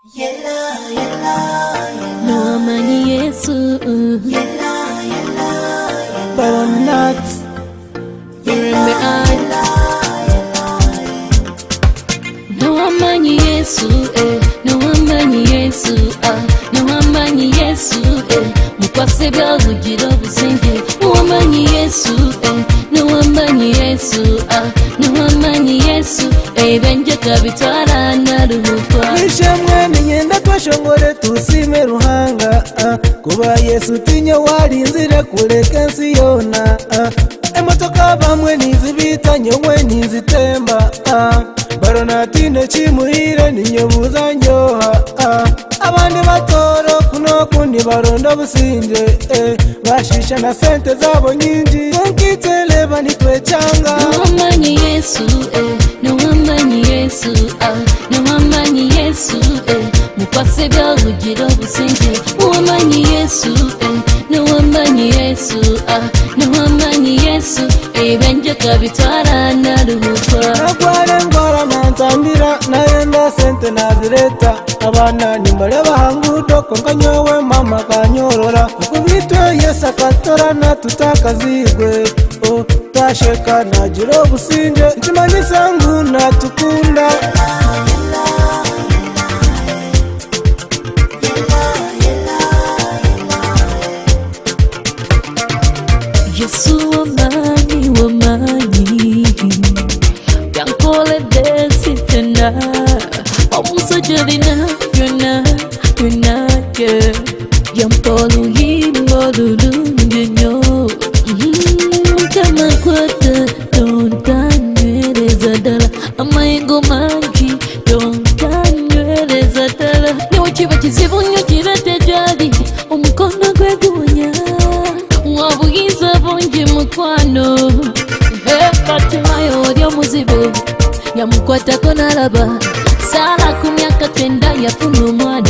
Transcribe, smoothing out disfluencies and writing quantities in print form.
No money Yesu, but I'm not. You're in my no money Yesu, no money Yesu, no money Yesu, mukwase bya bugira businge. No money Yesu, no money Yesu, no money Yesu, benje kabitwara na ruhukwa. Nishemwe ninyenda twashongore tusime ruhanga kuba Yesu tinyo warinzire kureka nsi yona emotoka bamwe nizibita nyomwe nizitemba baronatine chimuhire ninyobuza nyoha abandi batoro kuno kundi baronda businje bashisha na sente zabo nyingi nkiteleba nitwechanga. No money Yesu, no money Yesu, no money Yesu, mukwase bya bugira businge. No money Yesu, no money Yesu, no money Yesu, benje kabitwara na ruhukwa. Nagware ngwara mantambira nayenda sente nazireta abana nimbare bahangudo konkanyowe mama kanyorora kubitwe Yesu akatora na tutakazigwe tasheka najiro businje ntimanyisa ngu natukunda. Yesu wamanyi yankole desi tena omusajjalina yona ke yampolu yimbo lulungi nnyo mukama kwata tontanywereza ddala amayengo mangi tontanywereza ddala newe kiba kizibu nnyo kirete gyali omukono gwe guwonya wabuyinza bungi mukwano Fatimayo oli omuzibu yamukwatako n'alaba Sara ku myaka 9 yafuna omwana.